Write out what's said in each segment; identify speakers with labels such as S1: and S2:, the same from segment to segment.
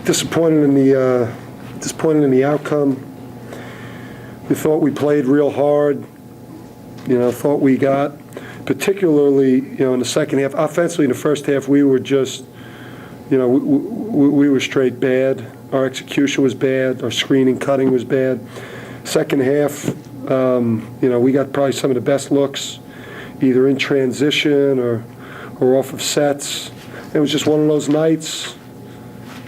S1: disappointed in the outcome. We thought we played real hard. Thought we got, particularly, in the second half. Offensively, in the first half, we were just, we were straight bad. Our execution was bad. Our screening, cutting was bad. Second half, we got probably some of the best looks, either in transition or off of sets. It was just one of those nights,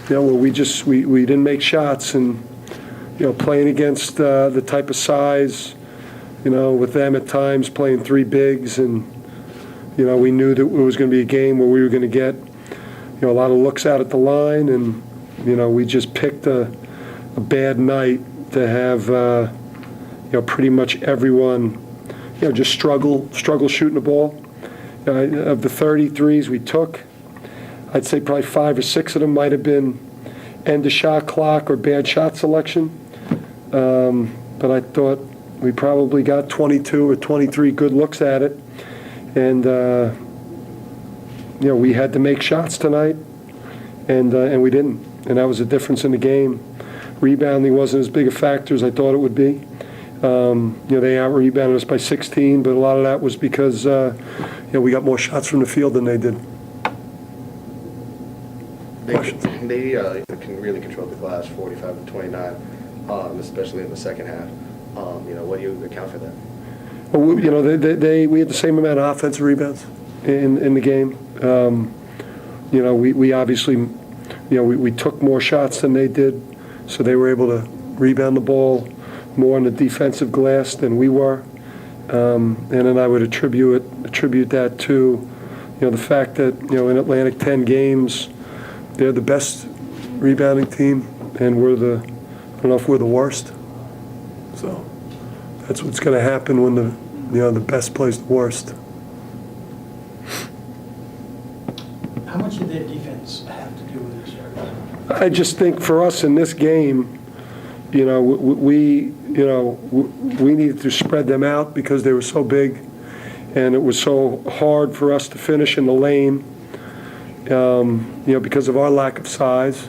S1: where we didn't make shots, and playing against the type of size, with them at times playing three bigs, and we knew that it was going to be a game where we were going to get a lot of looks out at the line, and we just picked a bad night to have pretty much everyone just struggle shooting the ball. Of the 33s we took, I'd say probably 5 or 6 of them might have been end of shot clock or bad shot selection. But I thought we probably got 22 or 23 good looks at it. And, we had to make shots tonight, and we didn't. And that was the difference in the game. Rebounding wasn't as big a factor as I thought it would be. They out-rebounded us by 16, but a lot of that was because, we got more shots from the field than they did.
S2: They can really control the glass 45-29, especially in the second half. What do you account for that?
S1: Well, we had the same amount of offensive rebounds in the game. We obviously, we took more shots than they did, so they were able to rebound the ball more on the defensive glass than we were. And then I would attribute that to, the fact that, in Atlantic 10 games, they're the best rebounding team, and I don't know if we're the worst. So that's what's going to happen when the best plays the worst.
S3: How much did their defense have to do with this?
S1: I just think for us in this game, we needed to spread them out because they were so big, and it was so hard for us to finish in the lane, because of our lack of size.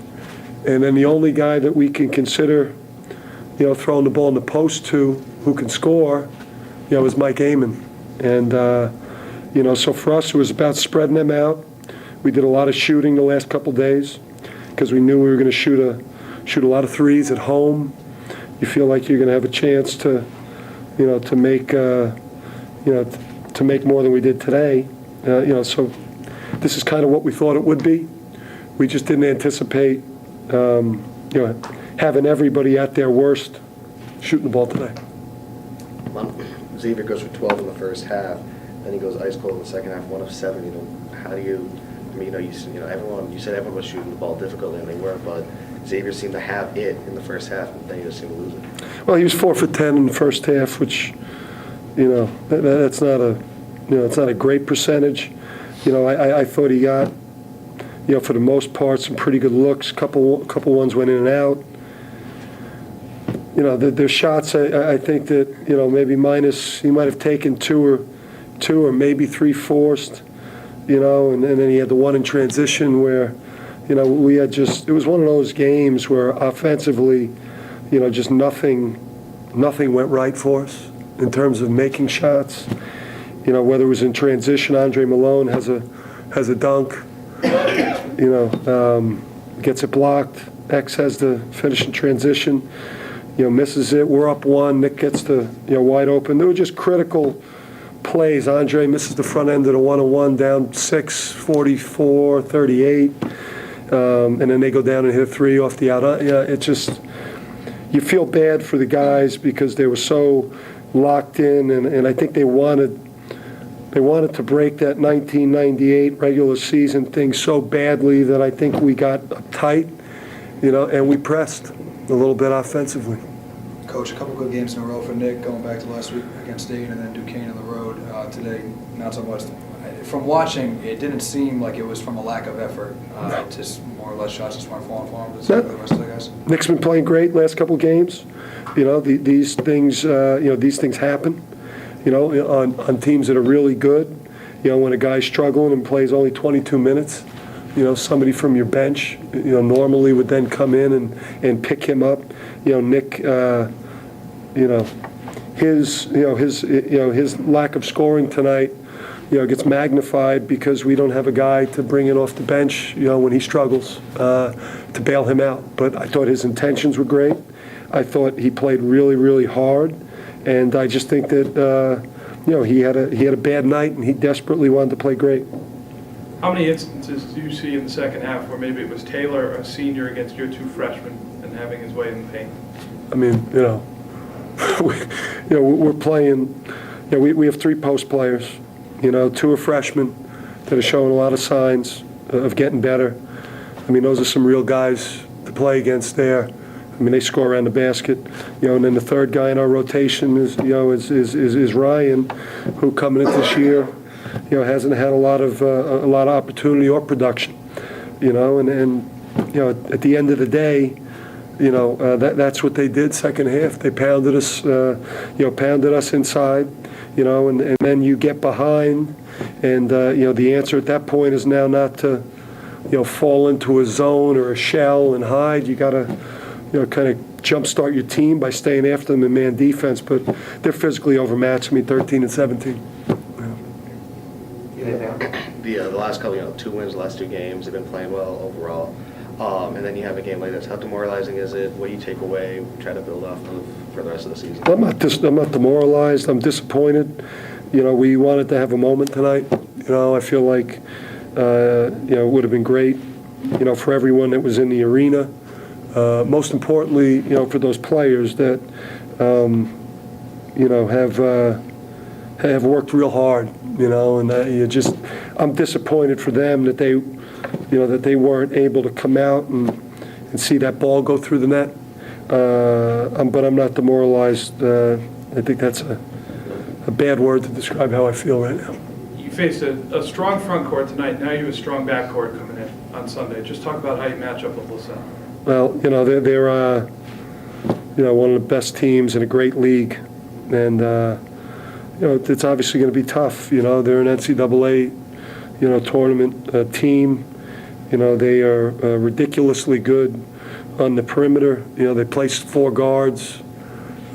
S1: And then the only guy that we can consider, throwing the ball in the post to, who can score, is Mike Amon. And, so for us, it was about spreading them out. We did a lot of shooting the last couple days because we knew we were going to shoot a lot of threes at home. You feel like you're going to have a chance to, to make more than we did today. So this is kind of what we thought it would be. We just didn't anticipate, having everybody at their worst shooting the ball today.
S2: Xavier goes for 12 in the first half, then he goes ice cold in the second half, 1 of 7. How do you? Everyone. You said everyone was shooting the ball difficultly, and they were, but Xavier seemed to have it in the first half, and then he just seemed to lose it.
S1: Well, he was 4 for 10 in the first half, which, that's not a, it's not a great percentage. I thought he got, for the most part, some pretty good looks. Couple ones went in and out. Their shots. I think that maybe minus. He might have taken two or maybe 3 forced. And then he had the one in transition where, we had just. It was one of those games where offensively, just nothing went right for us in terms of making shots. Whether it was in transition, Andre Malone has a dunk. Gets it blocked. X has the finish in transition. Misses it. We're up 1. Nick gets the wide open. They were just critical plays. Andre misses the front end of the 1-on-1, down 6, 44, 38, and then they go down and hit a 3 off the out. It just, you feel bad for the guys because they were so locked in, and I think they wanted to break that 1998 regular season thing so badly that I think we got uptight, and we pressed a little bit offensively.
S4: Coach, a couple good games in a row for Nick, going back to last week against Dayton and then Duquesne on the road. Today, not so much. From watching, it didn't seem like it was from a lack of effort. Just more or less shots just weren't falling for him. But the rest of the guys.
S1: Nick's been playing great last couple of games. These things happen. On teams that are really good. When a guy's struggling and plays only 22 minutes, somebody from your bench, normally would then come in and pick him up. Nick, his lack of scoring tonight, gets magnified because we don't have a guy to bring in off the bench, when he struggles, to bail him out. But I thought his intentions were great. I thought he played really, really hard, and I just think that he had a bad night, and he desperately wanted to play great.
S5: How many instances do you see in the second half where maybe it was Taylor, a senior, against your two freshmen and having his way in the paint?
S1: I mean, we're playing. We have 3 post players. 2 are freshmen that are showing a lot of signs of getting better. I mean, those are some real guys to play against there. I mean, they score around the basket. And then the third guy in our rotation is Ryan, who coming into this year, hasn't had a lot of opportunity or production. And at the end of the day, that's what they did second half. They pounded us, pounded us inside, and then you get behind, and the answer at that point is now not to, fall into a zone or a shell and hide. You got to, kind of jumpstart your team by staying after them in man defense. But they're physically overmatched. 13 and 17.
S2: The last couple, 2 wins, the last 2 games, they've been playing well overall. And then you have a game like this. How demoralizing is it? What do you take away, try to build off of for the rest of the season?
S1: I'm not demoralized. I'm disappointed. We wanted to have a moment tonight. I feel like, it would have been great, for everyone that was in the arena. Most importantly, for those players that, have worked real hard, and I'm disappointed for them that they, that they weren't able to come out and see that ball go through the net. But I'm not demoralized. I think that's a bad word to describe how I feel right now.
S5: You faced a strong front court tonight. Now you have a strong back court coming in on Sunday. Just talk about how you match up with LaSalle.
S1: Well, they're one of the best teams in a great league, and it's obviously going to be tough. They're an NCAA tournament team. They are ridiculously good on the perimeter. They placed 4 guards,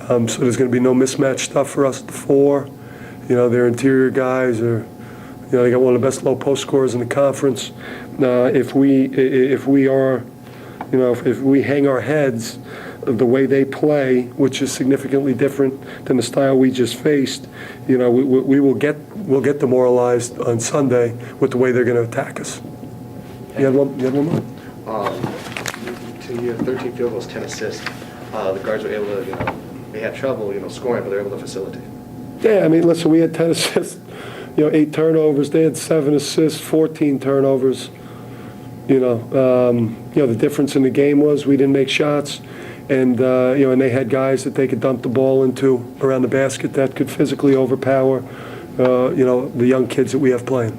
S1: so there's going to be no mismatch stuff for us at the 4. Their interior guys are, they got one of the best low post scorers in the conference. If we hang our heads the way they play, which is significantly different than the style we just faced, we'll get demoralized on Sunday with the way they're going to attack us. You had one more?
S2: You have 13 field goals, 10 assists. The guards were able to, they had trouble, scoring, but they were able to facilitate. Yeah,
S1: I mean, listen, we had 10 assists, 8 turnovers. They had 7 assists, 14 turnovers. The difference in the game was we didn't make shots, and and they had guys that they could dump the ball into around the basket that could physically overpower, the young kids that we have playing.